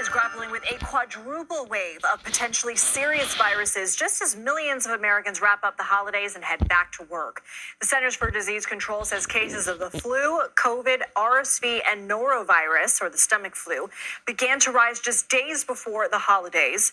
is grappling with a quadruple wave of potentially serious viruses just as millions of Americans wrap up the holidays and head back to work. The Centers for Disease Control says cases of the flu, COVID, RSV, and norovirus, or the stomach flu, began to rise just days before the holidays.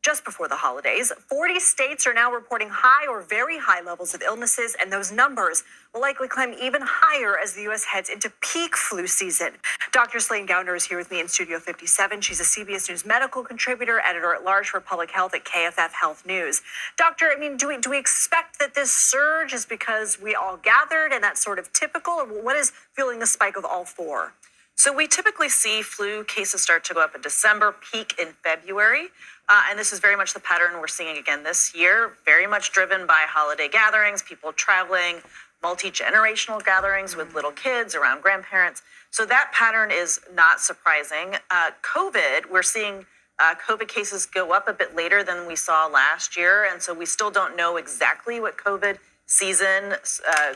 Just before the holidays, 40 states are now reporting high or very high levels of illnesses, and those numbers will likely climb even higher as the U.S. heads into peak flu season. Dr. Slane Gounder is here with me in Studio 57. She's a CBS News medical contributor, editor-at-large for public health at KFF Health News. Doctor, do we expect that this surge is because we all gathered and that's sort of typical, or what is fueling the spike of all four? So we typically see flu cases start to go up in December, peak in February. And this is very much the pattern we're seeing again this year, very much driven by holiday gatherings, people traveling, multi-generational gatherings with little kids around grandparents. So that pattern is not surprising. COVID, we're seeing COVID cases go up a bit later than we saw last year. And so we still don't know exactly what COVID season,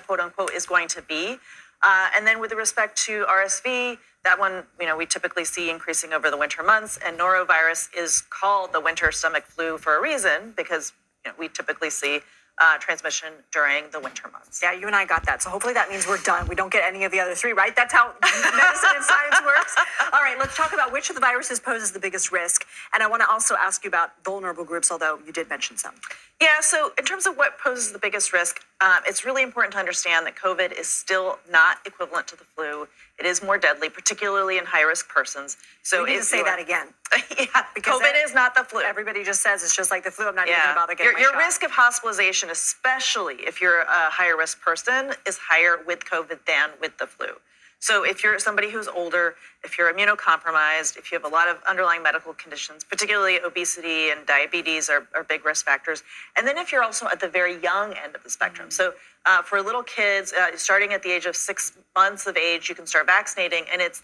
quote unquote, is going to be. And then with respect to RSV, that one, we typically see increasing over the winter months, and norovirus is called the winter stomach flu for a reason because we typically see transmission during the winter months. Yeah, you and I got that. So hopefully that means we're done. We don't get any of the other three, right? That's how medicine and science works. All right, let's talk about which of the viruses poses the biggest risk. And I want to also ask you about vulnerable groups, although you did mention some. Yeah, so in terms of what poses the biggest risk, it's really important to understand that COVID is still not equivalent to the flu. It is more deadly, particularly in high-risk persons. So we need to say that again. Yeah, because COVID is not the flu. Everybody just says it's just like the flu. I'm not even going to bother getting my your shot. risk of hospitalization, especially if you're a higher-risk person, is higher with COVID than with the flu. So if you're somebody who's older, if you're immunocompromised, if you have a lot of underlying medical conditions, particularly obesity and diabetes are big risk factors. And then if you're also at the very young end of the spectrum. So for little kids, starting at the age of 6 months of age, you can start vaccinating. And it's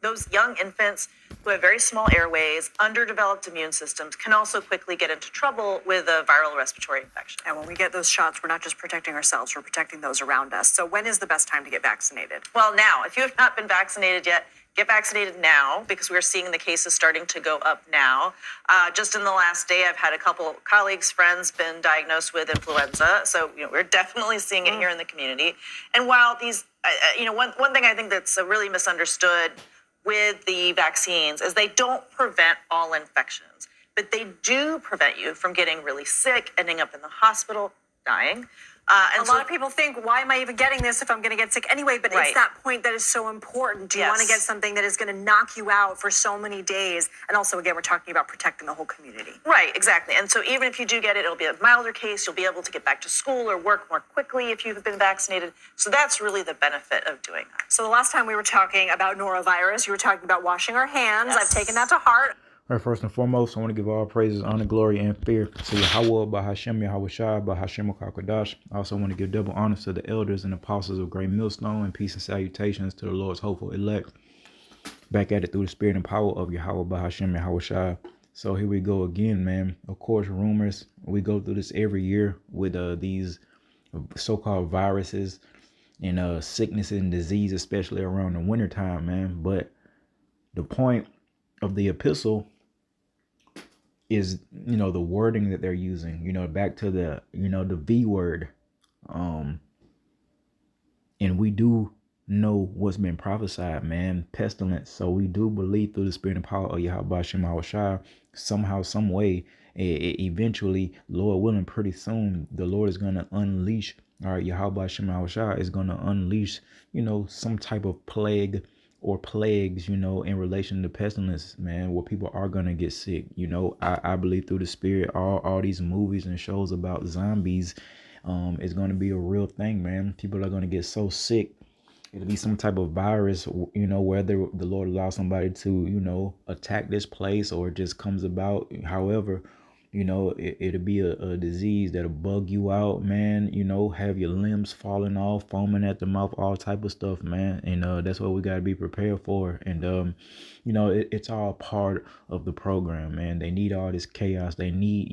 those young infants who have very small airways, underdeveloped immune systems, can also quickly get into trouble with a viral respiratory infection. And when we get those shots, we're not just protecting ourselves, we're protecting those around us. So when is the best time to get vaccinated? Well, now, if you have not been vaccinated yet, get vaccinated now because we're seeing the cases starting to go up now. Just in the last day, I've had a couple colleagues, friends, been diagnosed with influenza. So, we're definitely seeing it here in the community. And while these, one thing I think that's really misunderstood with the vaccines is they don't prevent all infections, but they do prevent you from getting really sick, ending up in the hospital, dying. And a lot of people think, why am I even getting this if I'm going to get sick anyway? But It's that point that is so important. Do you want to get something that is going to knock you out for so many days? And also, again, we're talking about protecting the whole community. Right, exactly. And so even if you do get it, it'll be a milder case. You'll be able to get back to school or work more quickly if you've been vaccinated. So that's really the benefit of doing that. So the last time we were talking about norovirus, you were talking about washing our hands. Yes. I've taken that to heart. All right, first and foremost, I want to give all praises, honor, glory, and fear to Yahweh, Bahashem, Yahweh Shai, Bahashem, Kakadash. I also want to give double honors to the elders and apostles of Great Millstone, and peace and salutations to the Lord's hopeful elect. Back at it through the spirit and power of Yahweh, Bahashem, Yahweh Shai. So here we go again, man. Of course, rumors. We go through this every year with these so-called viruses and sickness and disease, especially around the wintertime, man. But the point of the epistle is, the wording that they're using, back to the, the V word. And we do know what's been prophesied, man, pestilence. So we do believe through the spirit and power of Yahweh Shem Shai, somehow, some way, eventually, Lord willing, pretty soon, the Lord is going to unleash, all right, Yahweh Shem Shai is going to unleash, some type of plague or plagues, in relation to pestilence, man, where people are going to get sick. I believe through the spirit, all these movies and shows about zombies is going to be a real thing, man. People are going to get so sick. It'll be some type of virus, whether the Lord allows somebody to, attack this place or it just comes about. However, It'll be a disease that'll bug you out, man. Have your limbs falling off, foaming at the mouth, all type of stuff, man. And that's what we got to be prepared for. And it's all part of the program, man. They need all this chaos. They need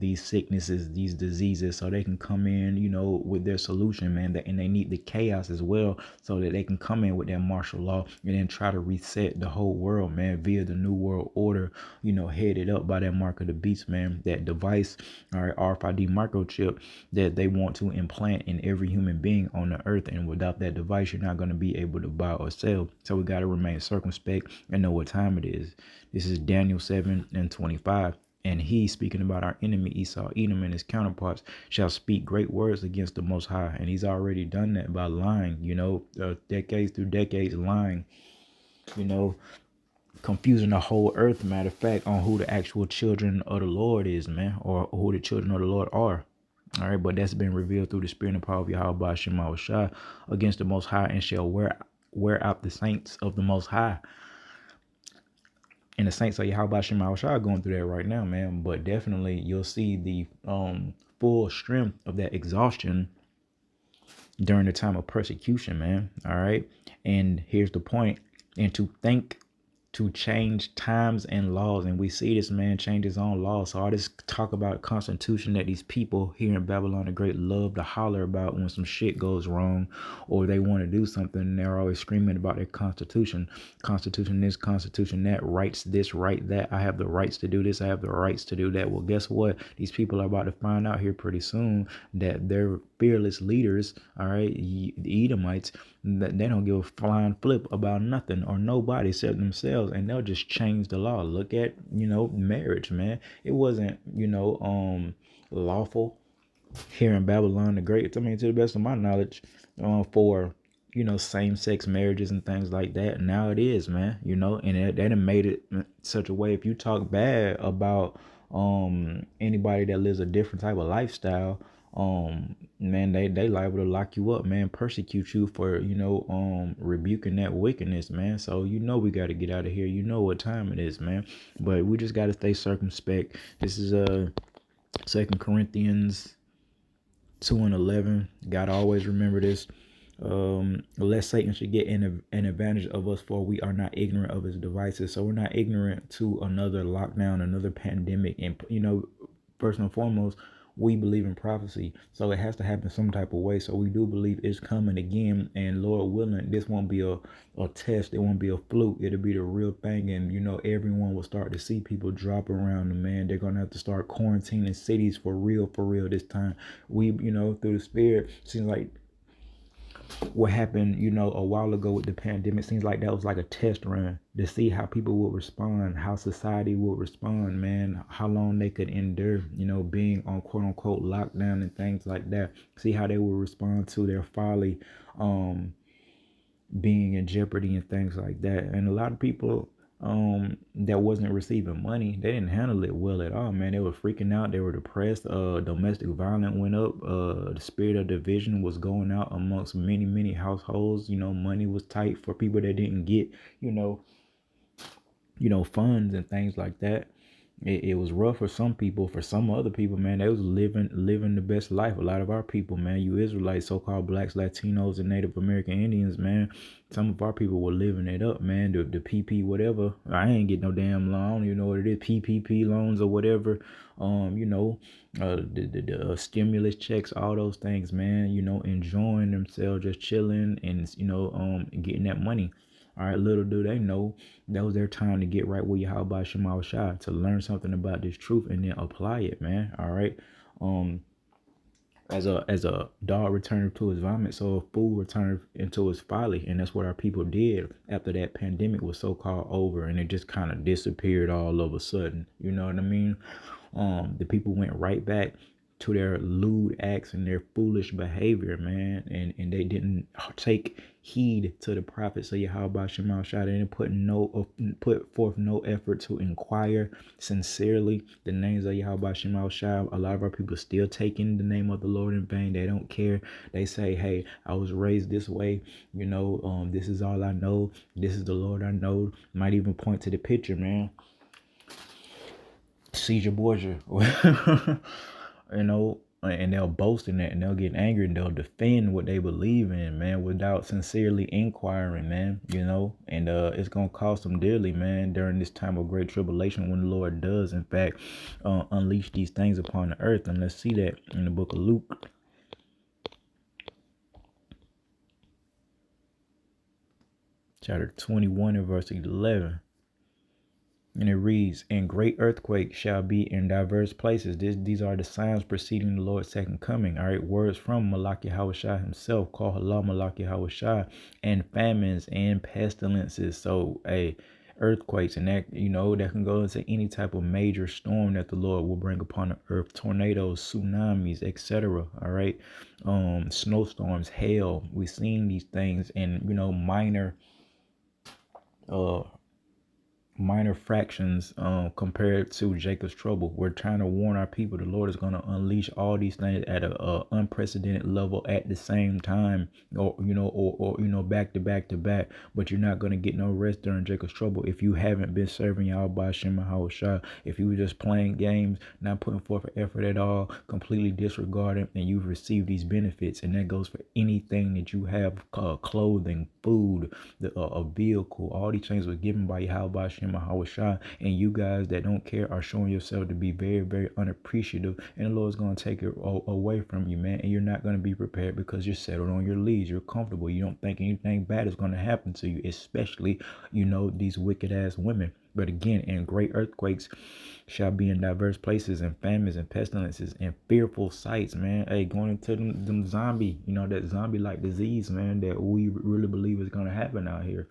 these sicknesses, these diseases, so they can come in with their solution, man. And they need the chaos as well, so that they can come in with their martial law and then try to reset the whole world, man, via the new world order, headed up by that mark of the beast, man, that device, all right, RFID microchip that they want to implant in every human being on the earth. And without that device, you're not going to be able to buy or sell. So we got to remain circumspect and know what time it is. This is Daniel 7:25. And he, speaking about our enemy Esau, Edom, and his counterparts, shall speak great words against the Most High. And he's already done that by lying, decades through decades lying, confusing the whole earth, matter of fact, on who the actual children of the Lord is, man, or who the children of the Lord are. All right, but that's been revealed through the spirit and power of Yahweh Shema Shah against the Most High, and shall wear out the saints of the Most High. And the saints of Yahweh Shema Shah are going through that right now, man. But definitely you'll see the full strength of that exhaustion during the time of persecution, man. All right. And here's the point. And to change times and laws. And we see this man change his own laws. So all this talk about constitution that these people here in Babylon the Great love to holler about when some shit goes wrong or they want to do something, and they're always screaming about their constitution. Constitution this, constitution that, rights this, right that. I have the rights to do this. I have the rights to do that. Well, guess what? These people are about to find out here pretty soon that their fearless leaders, all right, the Edomites, that they don't give a flying flip about nothing or nobody except themselves, and they'll just change the law. Look at marriage, man. It wasn't lawful here in Babylon the Great, I mean, to the best of my knowledge, for same-sex marriages and things like that. Now it is, man, and that made it such a way, if you talk bad about anybody that lives a different type of lifestyle, man, they liable to lock you up, man, persecute you for rebuking that wickedness, man. So we got to get out of here. What time it is, man. But we just got to stay circumspect. This is 2 Corinthians 2:11. Gotta always remember this. Lest Satan should get an advantage of us, for we are not ignorant of his devices. So we're not ignorant to another lockdown, another pandemic. And first and foremost, we believe in prophecy, so it has to happen some type of way. So we do believe it's coming again, and Lord willing, this won't be a test. It won't be a fluke. It'll be the real thing. And everyone will start to see people drop around them, man. They're gonna have to start quarantining cities for real this time. We through the spirit, seems like what happened, a while ago with the pandemic, seems like that was like a test run to see how people would respond, how society would respond, man, how long they could endure, being on quote unquote lockdown and things like that. See how they would respond to their folly, being in jeopardy and things like that. And a lot of people that wasn't receiving money, they didn't handle it well at all, man. They were freaking out, they were depressed. Domestic violence went up. The spirit of division was going out amongst many households. Money was tight for people that didn't get funds and things like that. It was rough for some people. For some other people, man, they was living the best life. A lot of our people, man, you Israelites, so-called blacks, Latinos, and Native American Indians, man, some of our people were living it up, man. The PP whatever, I ain't get no damn loan. I don't even know what it is, PPP loans or whatever. The stimulus checks, all those things, man. Enjoying themselves, just chilling, and getting that money. All right, little do they know that was their time to get right with Yahweh Shema Shai, to learn something about this truth and then apply it, man. All right. As a dog returned to his vomit, so a fool returned into his folly. And that's what our people did after that pandemic was so-called over, and it just kind of disappeared all of a sudden. You know what I mean? The people went right back to their lewd acts and their foolish behavior, man, and they didn't take heed to the prophets of Yahweh Shema Shai. They didn't put forth no effort to inquire sincerely the names of Yahweh Shema Shai. A lot of our people still taking the name of the Lord in vain. They don't care. They say, hey, I was raised this way, this is all I know, this is the Lord I know. Might even point to the picture, man. seizure Borgia, you know, and they'll boast in that and they'll get angry and they'll defend what they believe in, man, without sincerely inquiring, man, you know, and it's gonna cost them dearly, man, during this time of great tribulation when the Lord does, in fact, unleash these things upon the earth. And let's see that in the book of Luke, chapter 21 and verse 11. And it reads, and great earthquakes shall be in diverse places. These are the signs preceding the Lord's second coming. All right, words from Malachi Hawashai himself, called Halal Malachi Hawashai, and famines and pestilences. So, earthquakes, and that, you know, that can go into any type of major storm that the Lord will bring upon the earth, tornadoes, tsunamis, etc. All right, snowstorms, hail. We've seen these things, and you know, uh minor fractions compared to Jacob's trouble. We're trying to warn our people the Lord is going to unleash all these things at a unprecedented level at the same time, or you know, or you know, back to back to back. But you're not going to get no rest during Jacob's trouble if you haven't been serving Yahweh Shem Shah. If you were just playing games, not putting forth an effort at all, completely disregarding, and you've received these benefits. And that goes for anything that you have, clothing, food, a vehicle. All these things were given by Yahweh Shem Shah, and you guys that don't care are showing yourself to be very, very unappreciative, and the Lord's going to take it away from you, man. And you're not going to be prepared because you're settled on your leads. You're comfortable. You don't think anything bad is going to happen to you, especially, you know, these wicked ass women. But again, and great earthquakes shall be in diverse places, and famines and pestilences and fearful sights, man. Hey, going into them zombie, you know, that zombie like disease, man, that we really believe is going to happen out here.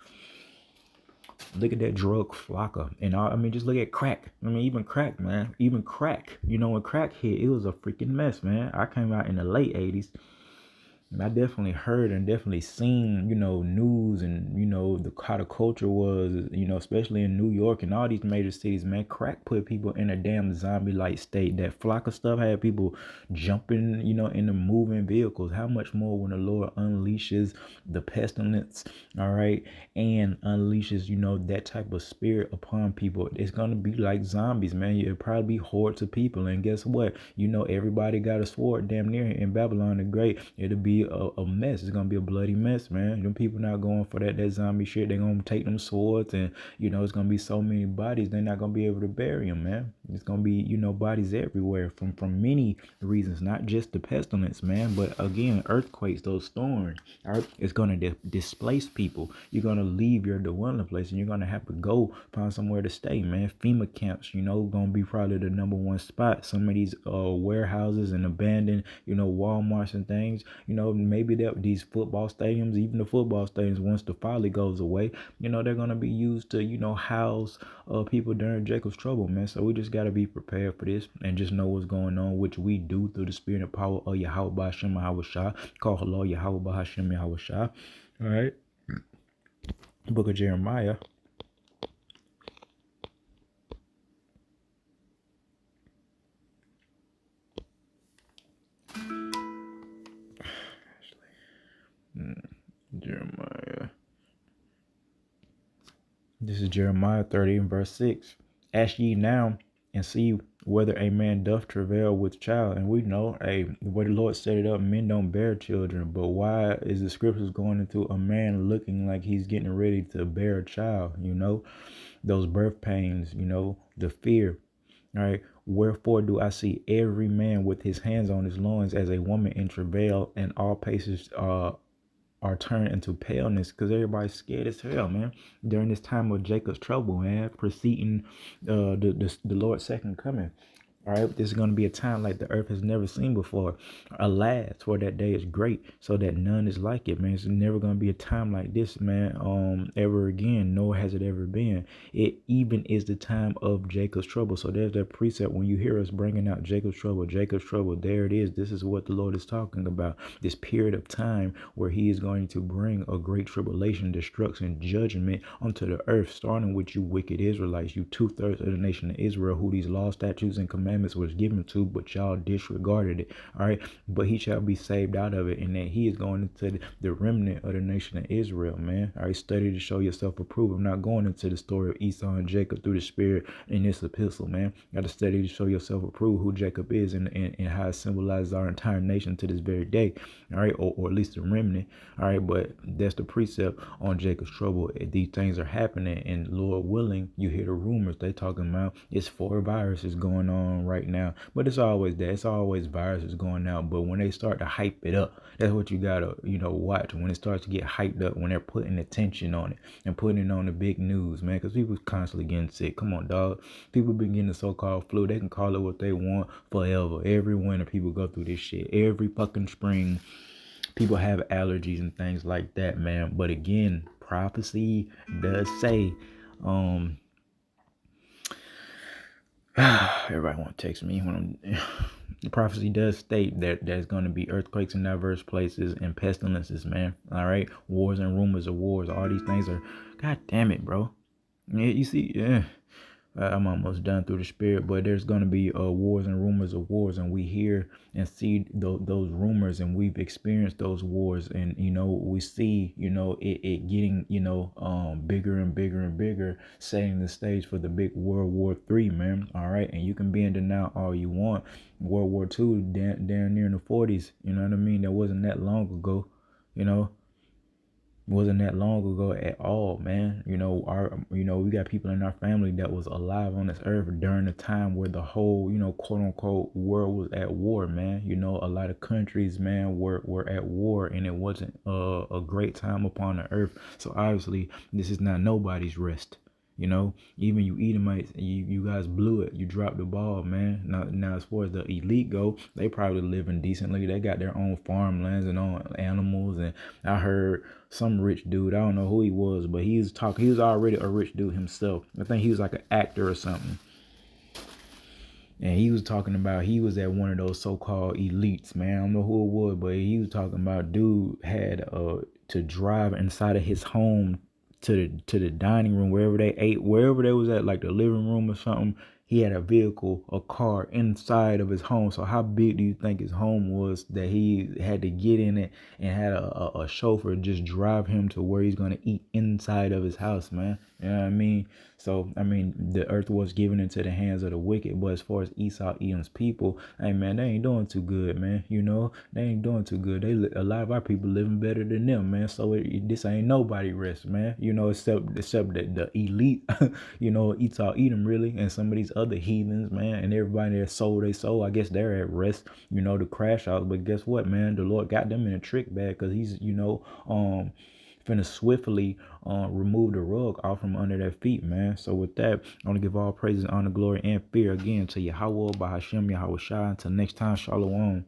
Look at that drug flocker. And I mean, just look at crack. I mean, even crack, man. Even crack. You know, when crack hit, it was a freaking mess, man. I came out in the late 80s. And I definitely heard and definitely seen, you know, news and, you know, how the culture was, you know, especially in New York and all these major cities, man. Crack put people in a damn zombie-like state. That flock of stuff had people jumping, you know, in the moving vehicles. How much more when the Lord unleashes the pestilence, all right, and unleashes, you know, that type of spirit upon people? It's going to be like zombies, man. It'll probably be hordes of people. And guess what? You know, everybody got a sword damn near in Babylon the Great. It'll be a mess. It's gonna be a bloody mess, man. Them people not going for that zombie shit. They're gonna take them swords, and you know, it's gonna be so many bodies, they're not gonna be able to bury them, man. It's gonna be, you know, bodies everywhere from many reasons, not just the pestilence, man, but again, earthquakes, those storms. It's gonna displace people. You're gonna leave your dwelling place, and you're gonna have to go find somewhere to stay, man. FEMA camps, you know, gonna be probably the number one spot. Some of these warehouses and abandoned, you know, Walmarts and things, you know, maybe that these football stadiums, even the football stadiums, once the folly goes away, you know, they're gonna be used to, you know, house people during Jacob's trouble, man. So we just gotta be prepared for this and just know what's going on, which we do through the spirit and power of Yahweh B'Hashem Yahweh, call Halal Yahweh B'Hashem Yahweh. All right, book of Jeremiah. Jeremiah. This is Jeremiah 30 and verse 6. Ask ye now and see whether a man doth travail with child. And we know, the way the Lord set it up, men don't bear children. But why is the scriptures going into a man looking like he's getting ready to bear a child? You know, those birth pains, you know, the fear. All right. Wherefore do I see every man with his hands on his loins as a woman in travail, and all paces are turned into paleness, because everybody's scared as hell, man, during this time of Jacob's trouble, man, preceding the Lord's second coming. All right, this is going to be a time like the earth has never seen before. Alas, for that day is great, so that none is like it, man. It's never going to be a time like this, man, ever again, nor has it ever been. It even is the time of Jacob's trouble. So there's that precept when you hear us bringing out Jacob's trouble, there it is. This is what the Lord is talking about. This period of time where he is going to bring a great tribulation, destruction, judgment onto the earth, starting with you wicked Israelites, you 2/3 of the nation of Israel, who these law, statutes, and commandments commandments was given to, but y'all disregarded it. All right. But he shall be saved out of it, and that he is going into the remnant of the nation of Israel, man. All right. Study to show yourself approved. I'm not going into the story of Esau and Jacob through the Spirit in this epistle, man. Got to study to show yourself approved who Jacob is and how it symbolizes our entire nation to this very day. All right. Or at least the remnant. All right. But that's the precept on Jacob's trouble. These things are happening, and Lord willing, you hear the rumors they talking about. It's 4 viruses going on right now, but it's always that. It's always viruses going out. But when they start to hype it up, that's what you gotta, watch. When it starts to get hyped up, when they're putting attention on it and putting it on the big news, man, because people constantly getting sick. Come on, dog. People been getting the so-called flu. They can call it what they want forever. Every winter, people go through this shit. Every fucking spring, people have allergies and things like that, man. But again, prophecy does say, everybody want to text me when the prophecy does state that there's going to be earthquakes in diverse places and pestilences, man. All right, wars and rumors of wars. All these things are, god damn it, bro. Yeah, you see, yeah. I'm almost done through the Spirit, but there's going to be wars and rumors of wars, and we hear and see those rumors, and we've experienced those wars, and we see it getting bigger and bigger and bigger, setting the stage for the big World War III, man. All right, and you can be in denial all you want. World War II down near in the 40s, you know what I mean? That wasn't that long ago, wasn't that long ago at all, man. We got people in our family that was alive on this earth during the time where the whole, quote unquote world was at war, man. A lot of countries, man, were at war, and it wasn't a great time upon the earth. So obviously this is not nobody's rest. Even you Edomites, you guys blew it. You dropped the ball, man. Now as far as the elite go, they probably living decently. They got their own farmlands and own animals. And I heard some rich dude, I don't know who he was, but he was already a rich dude himself. I think he was like an actor or something. And he was talking about he was at one of those so-called elites, man. I don't know who it was, but he was talking about dude had to drive inside of his home to the dining room, wherever they ate, wherever they was at, like the living room or something. He had a vehicle, a car inside of his home. So how big do you think his home was that he had to get in it and had a chauffeur just drive him to where he's going to eat inside of his house, man? You know what I mean? So, the earth was given into the hands of the wicked. But as far as Esau, Edom's people, hey, man, they ain't doing too good, man. They ain't doing too good. A lot of our people living better than them, man. So this ain't nobody rest, man. Except the elite, Esau, Edom, really, and some of these other heathens, man, and everybody that sold they soul. I guess they're at rest, the crash out. But guess what, man? The Lord got them in a trick bag, because he's, finna swiftly remove the rug off from under their feet, man. So with that, I want to give all praises, honor, glory, and fear again to Yahweh, by Hashem, Yahweh Shai. Until next time, Shalom.